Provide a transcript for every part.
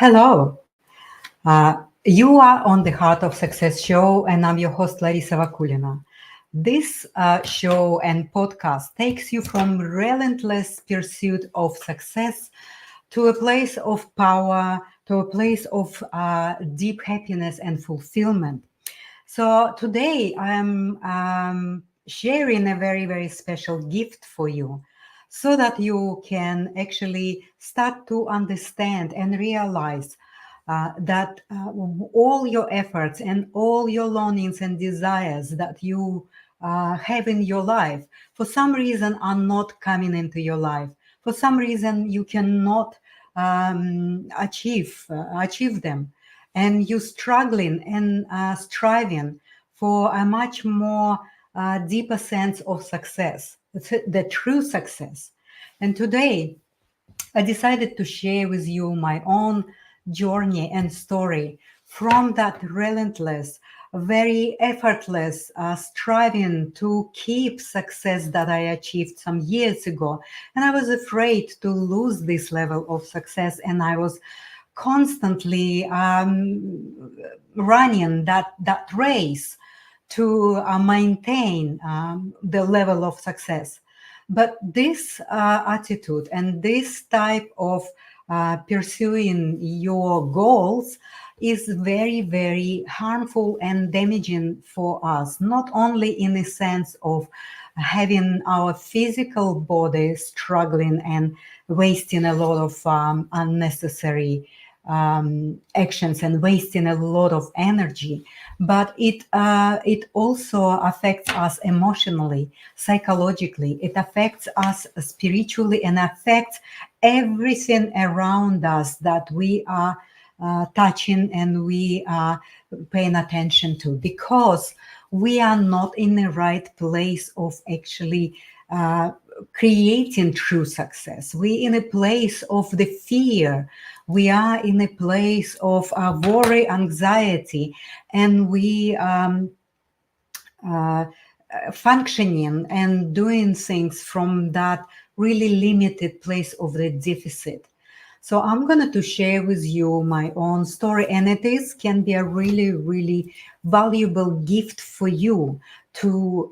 Hello. You are on the Heart of Success show, and I'm your host, Larisa Vakulina. This show and podcast takes you from relentless pursuit of success to a place of power, to a place of deep happiness and fulfillment. So today I'm sharing a very, very special gift for you so that you can actually start to understand and realize that all your efforts and all your longings and desires that you have in your life for some reason are not coming into your life. For some reason you cannot achieve them, and you struggling and striving for a much more deeper sense of success, the true success. And today I decided to share with you my own journey and story from that relentless, very effortless striving to keep success that I achieved some years ago. And I was afraid to lose this level of success, and I was constantly running that race to maintain the level of success. But this attitude and this type of pursuing your goals is very, very harmful and damaging for us, not only in the sense of having our physical body struggling and wasting a lot of unnecessary actions and wasting a lot of energy, but it also affects us emotionally, psychologically. It affects us spiritually and affects everything around us that we are touching and we are paying attention to, because we are not in the right place of actually creating true success. We in a place of the fear. We are in a place of worry, anxiety, and we functioning and doing things from that really limited place of the deficit. So I'm going to share with you my own story, and can be a really, really valuable gift for you to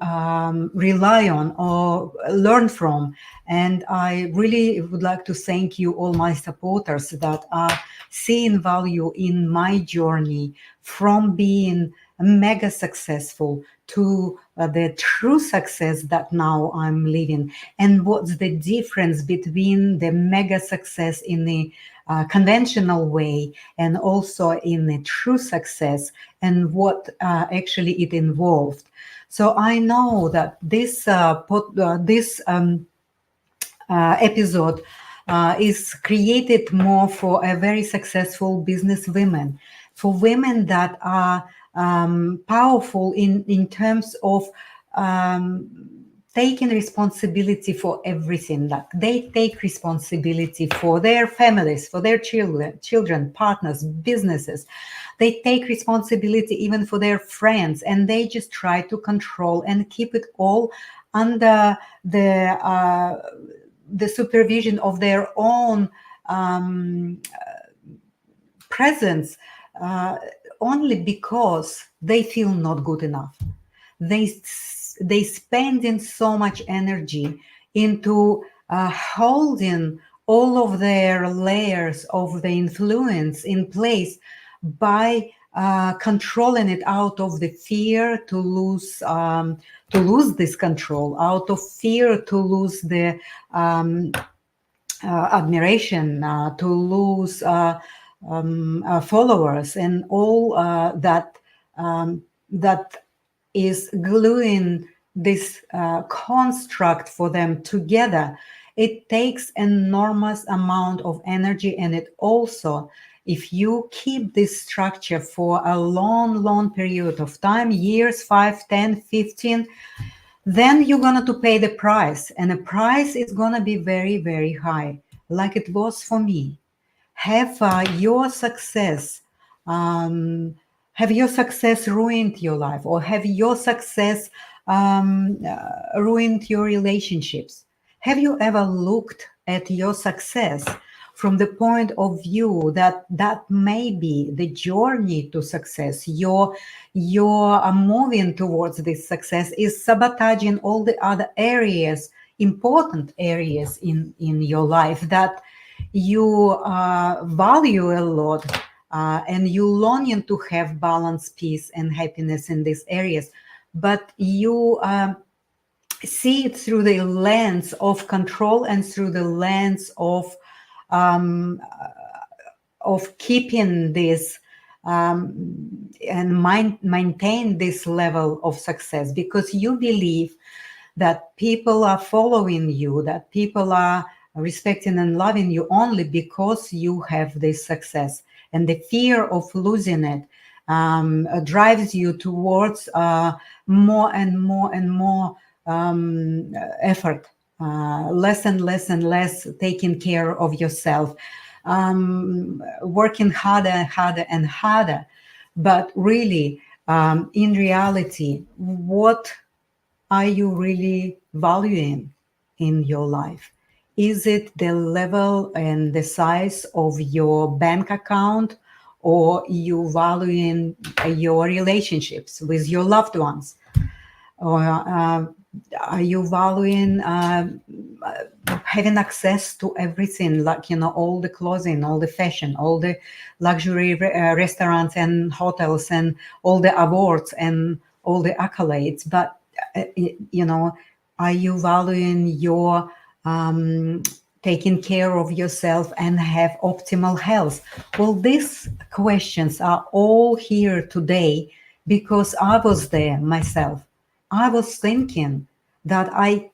rely on or learn from. And I really would like to thank you, all my supporters that are seeing value in my journey from being mega successful to the true success that now I'm living. And what's the difference between the mega success in the conventional way and also in the true success, and what actually it involved. So I know that this episode is created more for a very successful business women, for women that are powerful in terms of taking responsibility for everything. That they take responsibility for their families, for their children, partners, businesses. They take responsibility even for their friends, and they just try to control and keep it all under the supervision of their own presence, only because they feel not good enough. They spending so much energy into holding all of their layers of the influence in place by controlling it out of the fear to lose this control, out of fear to lose the admiration, to lose followers, and all that is gluing this construct for them together. It takes enormous amount of energy, and it also, if you keep this structure for a long period of time, years, 5, 10, 15, then you're going to pay the price, and the price is going to be very, very high, like it was for me. Have your success ruined your life, or have your success ruined your relationships? Have you ever looked at your success from the point of view that that may be the journey to success, your moving towards this success is sabotaging all the other areas, important areas in your life that you value a lot, and you longing to have balance, peace, and happiness in these areas, but you see it through the lens of control and through the lens um, of keeping this and maintain this level of success, because you believe that people are following you, that people are respecting and loving you only because you have this success. And the fear of losing it drives you towards more and more and more effort, less and less and less taking care of yourself, working harder and harder and harder. But really, in reality, what are you really valuing in your life? Is it the level and the size of your bank account, or you valuing your relationships with your loved ones? Or are you valuing having access to everything, like, all the clothing, all the fashion, all the luxury restaurants and hotels, and all the awards and all the accolades? But are you valuing your taking care of yourself and have optimal health? Well, these questions are all here today because I was there myself. I was thinking that I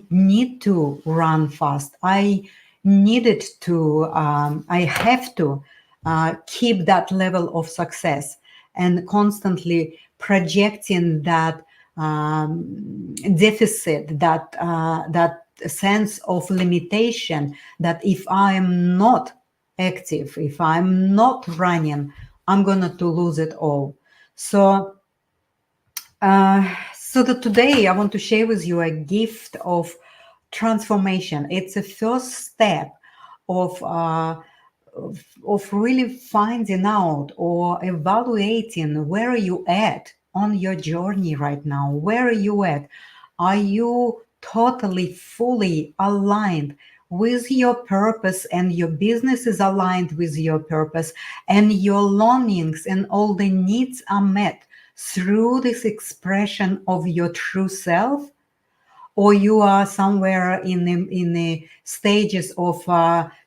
need to run fast. I needed to, I have to keep that level of success, and constantly projecting that deficit, that sense of limitation, that if I am not active, if I'm not running, I'm going to lose it all. So that today I want to share with you a gift of transformation. It's a first step of really finding out or evaluating where are you at on your journey right now. Where are you at? Are you totally, fully aligned with your purpose, and your business is aligned with your purpose, and your longings and all the needs are met through this expression of your true self? Or you are somewhere in the stages of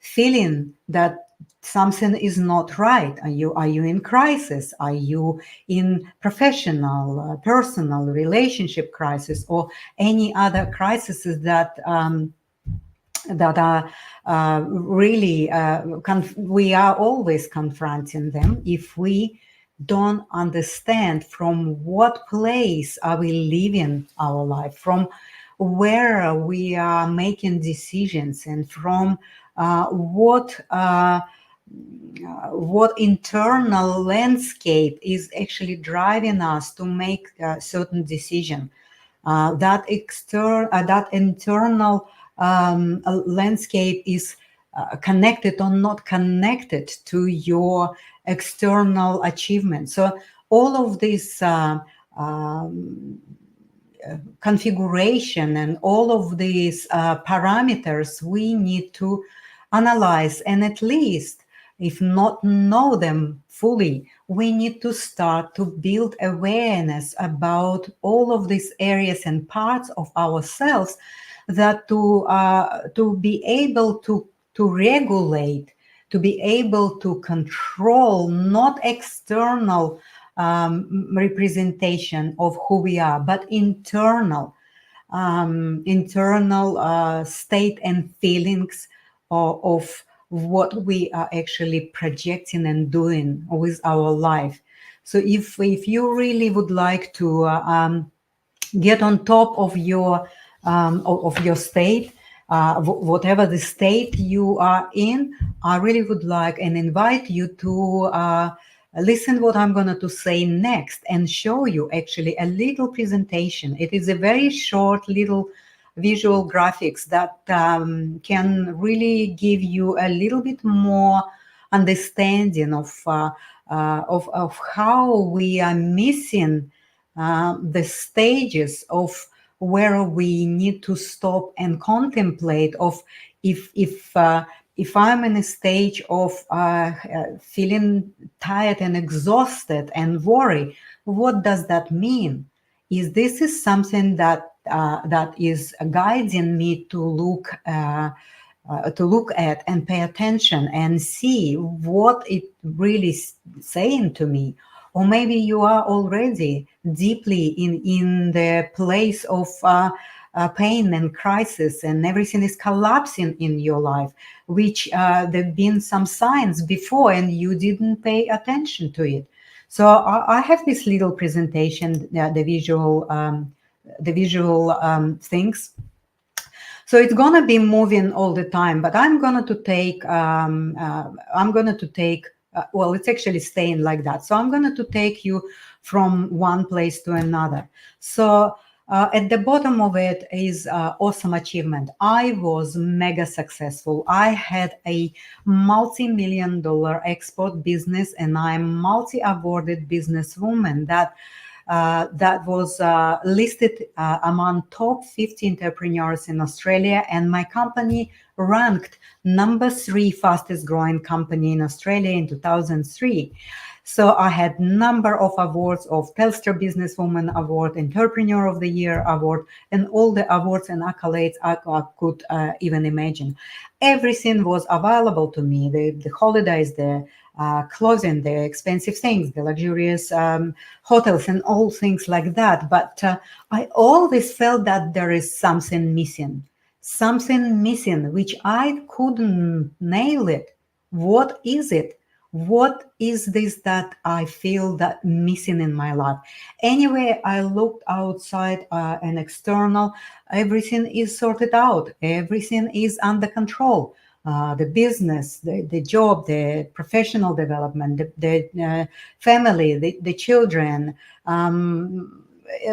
feeling that something is not right? Are you in crisis? Are you in professional, personal relationship crisis, or any other crises that are really we are always confronting them if we don't understand from what place are we living our life, from where we are making decisions, and from what internal landscape is actually driving us to make certain decision. That internal landscape is connected or not connected to your external achievement. So all of this configuration and all of these parameters we need to analyze, and at least, if not know them fully, we need to start to build awareness about all of these areas and parts of ourselves, that to be able to regulate, to be able to control not external representation of who we are, but internal state and feelings of what we are actually projecting and doing with our life. So if you really would like to get on top of your state, whatever the state you are in, I really would like and invite you to listen what I'm going to say next, and show you actually a little presentation. It is a very short little visual graphics that can really give you a little bit more understanding of how we are missing the stages of where we need to stop and contemplate of if I'm in a stage of feeling tired and exhausted and worry, what does that mean? Is this is something that is guiding me to look at and pay attention and see what it really saying to me? Or maybe you are already deeply in the place of pain and crisis, and everything is collapsing in your life, which there have been some signs before and you didn't pay attention to it. So I have this little presentation, the visual things. So it's gonna be moving all the time, but I'm gonna to take well, it's actually staying like that. So I'm going to take you from one place to another. So at the bottom of it is awesome achievement. I was mega successful. I had a multi-million-dollar export business, and I'm multi-awarded businesswoman that was listed among top 50 entrepreneurs in Australia, and my company ranked number 3 fastest growing company in Australia in 2003. So I had number of awards of Telstra Businesswoman Award, Entrepreneur of the Year Award, and all the awards and accolades I could even imagine. Everything was available to me, the holidays, the clothing, the expensive things, the luxurious hotels and all things like that. But I always felt that there is something missing, which I couldn't nail it. What is it? What is this that I feel that missing in my life? Anyway, I looked outside and external. Everything is sorted out. Everything is under control. The business, the job, the professional development, the family, the children.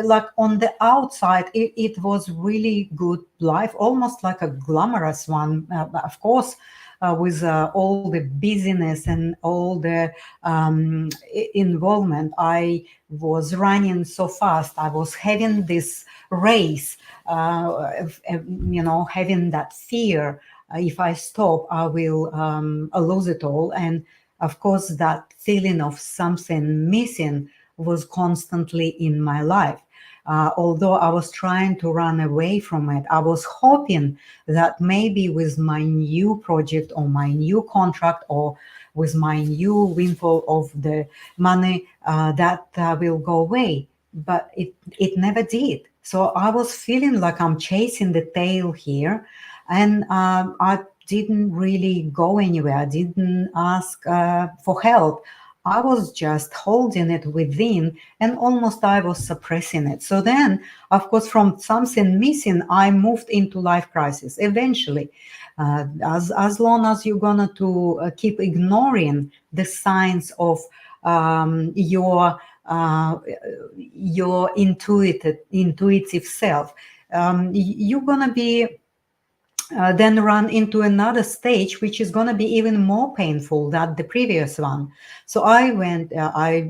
Like on the outside, it was really good life, almost like a glamorous one. Of course, with all the busyness and all the involvement. I was running so fast. I was having this race, having that fear. If I stop, I will lose it all. And of course, that feeling of something missing was constantly in my life. Although I was trying to run away from it, I was hoping that maybe with my new project or my new contract or with my new windfall of the money that will go away. But it never did. So I was feeling like I'm chasing the tail here. And I didn't really go anywhere. I didn't ask for help. I was just holding it within, and almost I was suppressing it. So then, of course, from something missing, I moved into life crisis. Eventually, as long as you're gonna to keep ignoring the signs of your intuitive self, you're gonna be then run into another stage, which is going to be even more painful than the previous one. So I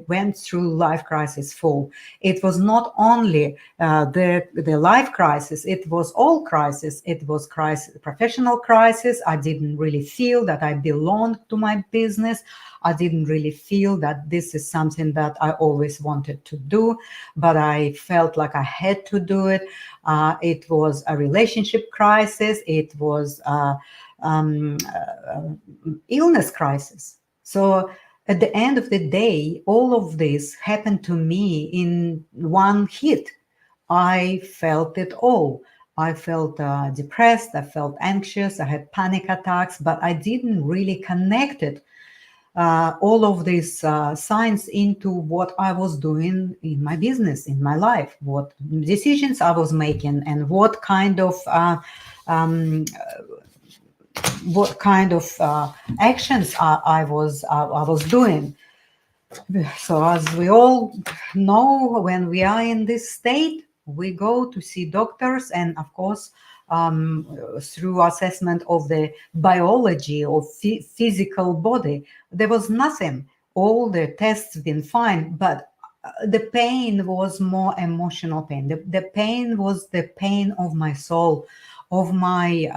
went through life crisis full. It was not only the life crisis; it was all crisis. It was professional crisis. I didn't really feel that I belonged to my business. I didn't really feel that this is something that I always wanted to do, but I felt like I had to do it. It was a relationship crisis. It was illness crisis. So at the end of the day, all of this happened to me in one hit. I felt it all. I felt depressed. I felt anxious. I had panic attacks, but I didn't really connect it. All of these signs into what I was doing in my business, in my life, what decisions I was making, and what kind of actions I was doing. So as we all know, when we are in this state, We go to see doctors, and of course, through assessment of the biology of physical body, there was nothing. All the tests been fine, but the pain was more emotional pain. The pain was the pain of my soul, of my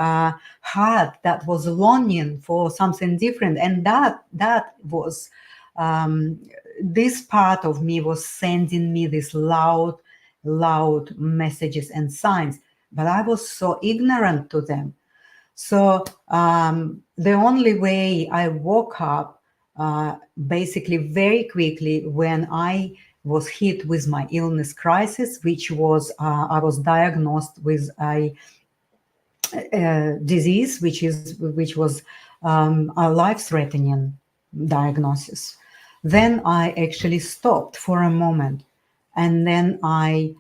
heart that was longing for something different, and that was um, this part of me was sending me these loud messages and signs, but I was so ignorant to them. So the only way I woke up basically very quickly when I was hit with my illness crisis, which was I was diagnosed with a disease which was a life-threatening diagnosis. Then I actually stopped for a moment, and then I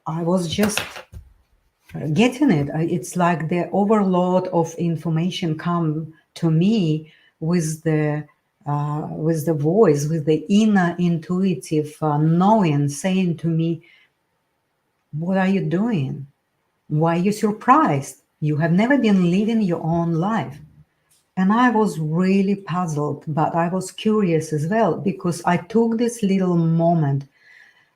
was just getting it. It's like the overload of information come to me with the voice, with the inner intuitive knowing, saying to me, "What are you doing? Why are you surprised? You have never been living your own life." And I was really puzzled, but I was curious as well because I took this little moment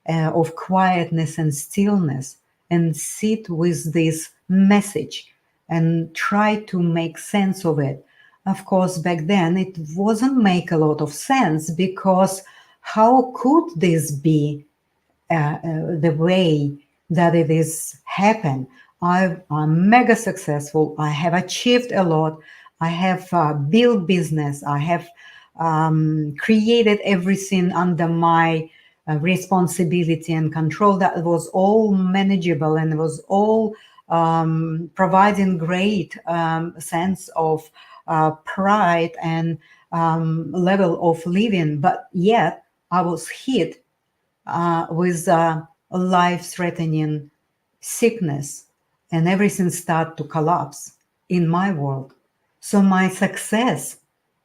of quietness and stillness and sit with this message and try to make sense of it. Of course, back then it wasn't make a lot of sense because how could this be the way that it is happen? I'm mega successful. I have achieved a lot. I have built business. I have created everything under my responsibility and control. That was all manageable and was all providing great sense of pride and level of living. But yet I was hit with a life-threatening sickness, and everything started to collapse in my world. So my success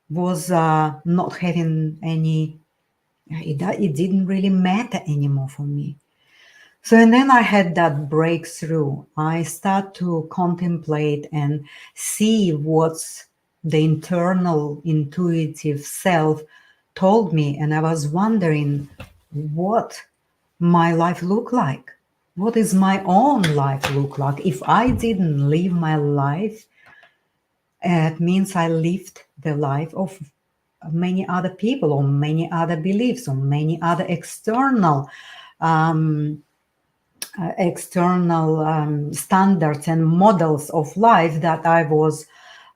was not having any. It didn't really matter anymore for me. So, and then I had that breakthrough. I start to contemplate and see what's the internal intuitive self told me. And I was wondering what my life look like. What is my own life look like? If I didn't live my life, it means I lived the life of many other people or many other beliefs or many other um, external standards and models of life that I was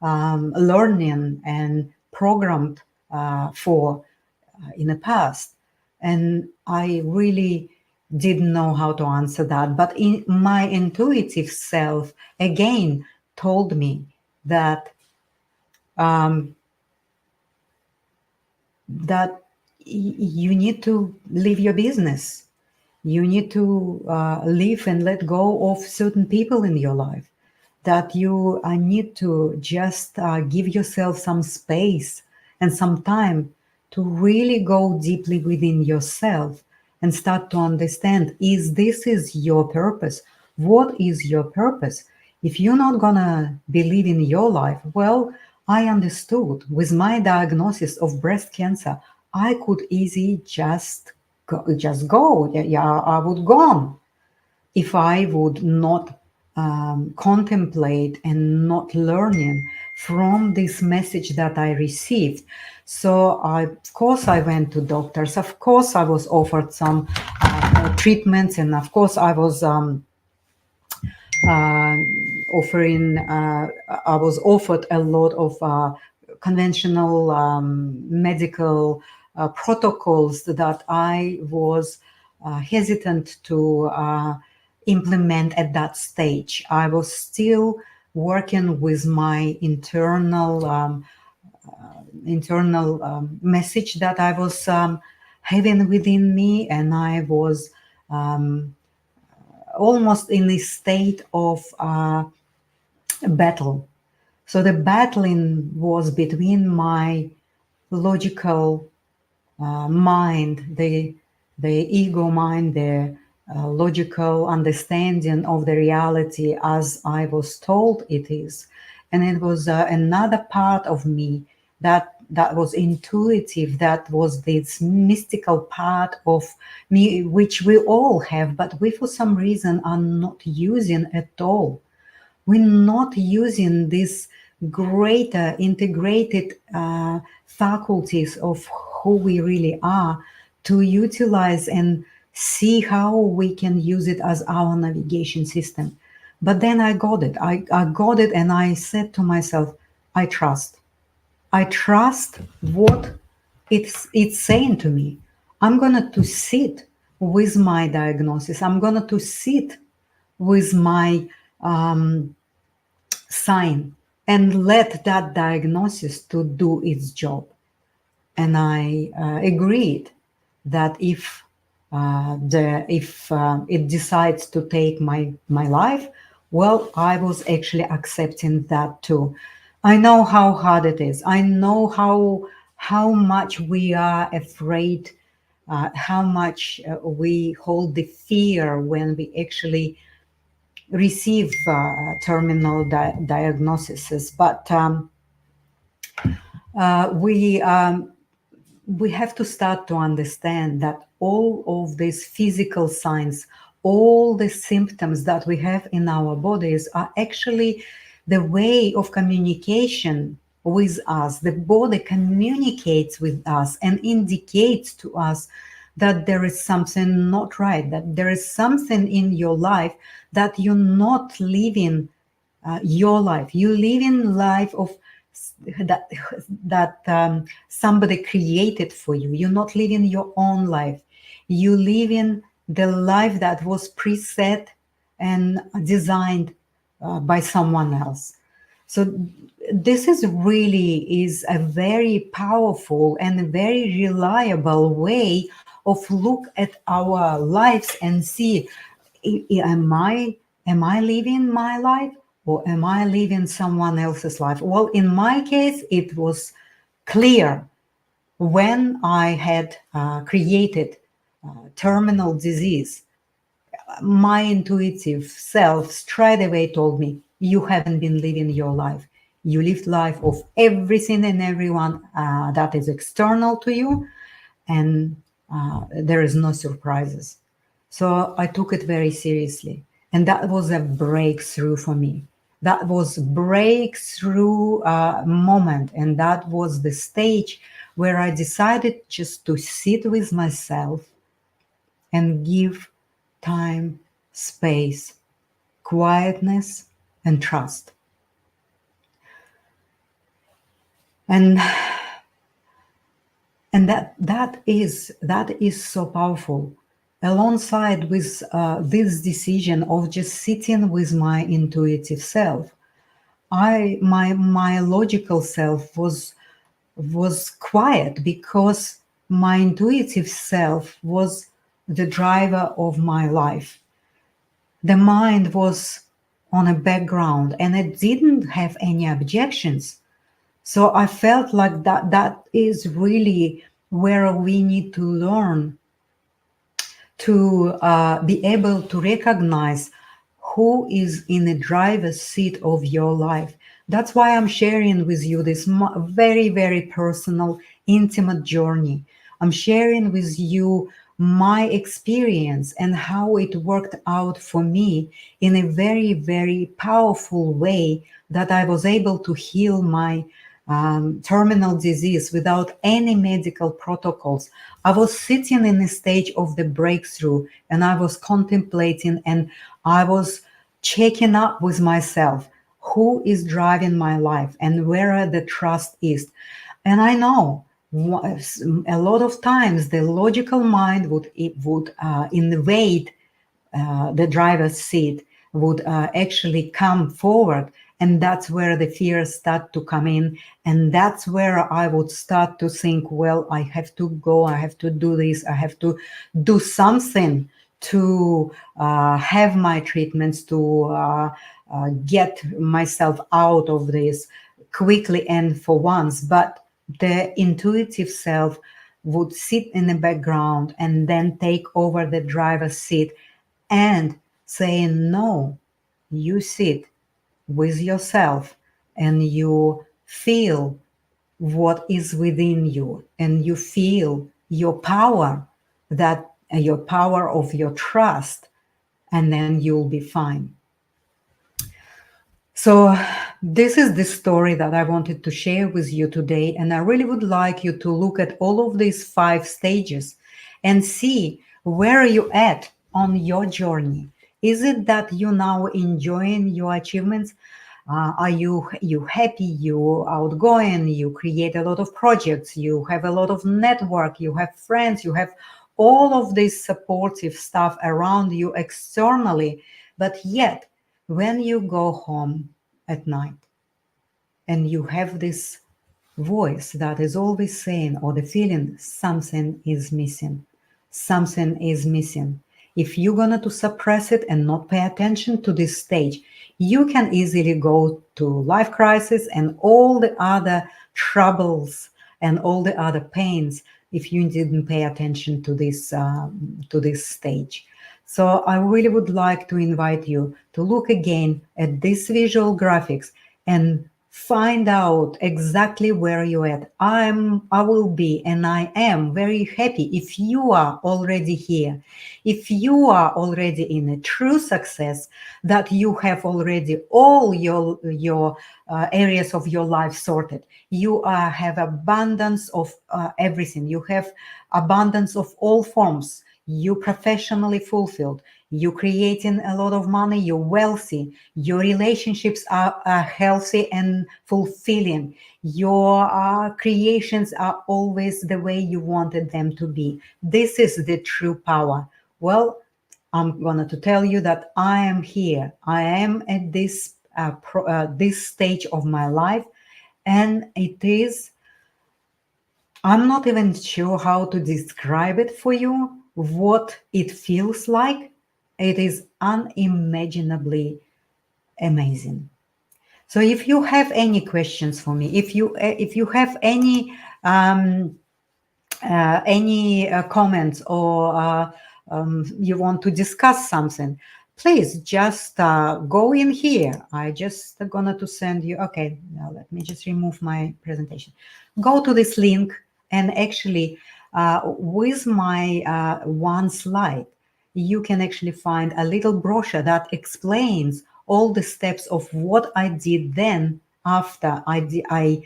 learning and programmed for in the past. And I really didn't know how to answer that. But in my intuitive self, again, told me that um, that you need to live your business. You need to live and let go of certain people in your life. That you need to just give yourself some space and some time to really go deeply within yourself and start to understand, is this is your purpose? What is your purpose? If you're not gonna believe in your life, well, I understood with my diagnosis of breast cancer, I could easily just go. Yeah, I would gone if I would not contemplate and not learning from this message that I received. So of course, I went to doctors. Of course, I was offered some treatments, and of course, I was offering. I was offered a lot of conventional medical protocols that I was hesitant to implement at that stage. I was still working with my internal message that I was having within me, and I was almost in a state of battle. So the battling was between my logical mind, the ego mind, logical understanding of the reality as I was told it is. And it was another part of me that was intuitive, that was this mystical part of me, which we all have, but we for some reason are not using at all. We're not using these greater integrated faculties of who we really are to utilize and see how we can use it as our navigation system. But then I got it. I got it, and I said to myself, I trust. I trust what it's saying to me. I'm gonna to sit with my diagnosis. I'm gonna to sit with my sign and let that diagnosis to do its job. And I agreed that if it decides to take my life, well, I was actually accepting that too. I know how hard it is. I know how much we are afraid, how much we hold the fear when we actually receive terminal diagnoses, but we we have to start to understand that all of these physical signs, all the symptoms that we have in our bodies are actually the way of communication with us. The body communicates with us and indicates to us that there is something not right, that there is something in your life that you're not living your life. You live in life of that somebody created for you. You're not living your own life. You live in the life that was preset and designed by someone else. So this is really is a very powerful and a very reliable way of look at our lives and see, am I living my life, or am I living someone else's life? Well, in my case, it was clear when I had created terminal disease. My intuitive self straight away told me, you haven't been living your life. You lived life of everything and everyone that is external to you, and there is no surprises. So I took it very seriously, and that was a breakthrough for me. That was breakthrough moment, and that was the stage where I decided just to sit with myself and give time, space, quietness, and trust. And that is so powerful, alongside with this decision of just sitting with my intuitive self. My logical self was quiet because my intuitive self was the driver of my life. The mind was on a background and it didn't have any objections. So I felt like that is really where we need to learn to be able to recognize who is in the driver's seat of your life. That's why I'm sharing with you this very, very personal, intimate journey. I'm sharing with you my experience and how it worked out for me in a very, very powerful way, that I was able to heal my terminal disease without any medical protocols. I was sitting in a stage of the breakthrough, and I was contemplating, and I was checking up with myself, who is driving my life and where the trust is. And I know a lot of times the logical mind would invade the driver's seat, would actually come forward, and that's where the fears start to come in, and that's where I would start to think, well, I have to go, I have to do this, I have to do something to have my treatments, to get myself out of this quickly and for once. But the intuitive self would sit in the background and then take over the driver's seat and saying no. You sit with yourself and you feel what is within you, and you feel your power, that your power of your trust, and then you'll be fine. So, this is the story that I wanted to share with you today. And I really would like you to look at all of these 5 stages and see where are you at on your journey. Is it that you now enjoying your achievements? Are you happy? You outgoing? You create a lot of projects. You have a lot of network. You have friends. You have all of this supportive stuff around you externally, but yet when you go home at night and you have this voice that is always saying, or the feeling, something is missing, something is missing. If you're going to suppress it and not pay attention to this stage, you can easily go to life crisis and all the other troubles and all the other pains if you didn't pay attention to this stage. So I really would like to invite you to look again at these visual graphics and find out exactly where you're at. I will be, and I am very happy if you are already here. If you are already in a true success, that you have already all your areas of your life sorted. You have abundance of everything. You have abundance of all forms. You professionally fulfilled. You creating a lot of money. You're wealthy. Your relationships are healthy and fulfilling. Your creations are always the way you wanted them to be. This is the true power. Well, I'm going to tell you that I am here. I am at this stage of my life, and it is. I'm not even sure how to describe it for you. What it feels like, it is unimaginably amazing. So if you have any questions for me, if you have any comments, or you want to discuss something, please just go in here. I just gonna to send you. Okay, now let me just remove my presentation. Go to this link, and actually, with my one slide, you can actually find a little brochure that explains all the steps of what I did then after I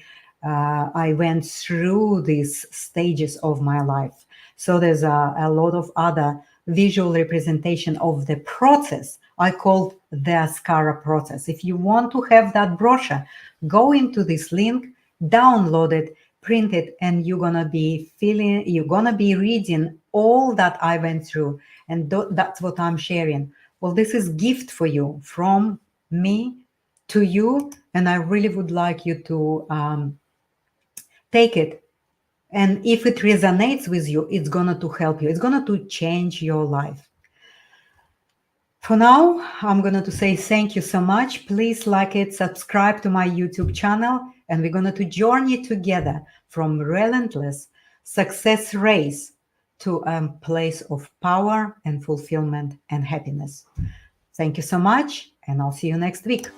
went through these stages of my life. So there's a lot of other visual representation of the process. I called the Askara process. If you want to have that brochure, go into this link, download it, print it, and you're gonna be reading all that I went through, and that's what I'm sharing. Well, this is gift for you from me to you, and I really would like you to take it, and if it resonates with you, it's going to help you, it's going to change your life. For now, I'm going to say thank you so much. Please like it, subscribe to my YouTube channel, and we're going to journey together from relentless success race to a place of power and fulfillment and happiness. Thank you so much, and I'll see you next week.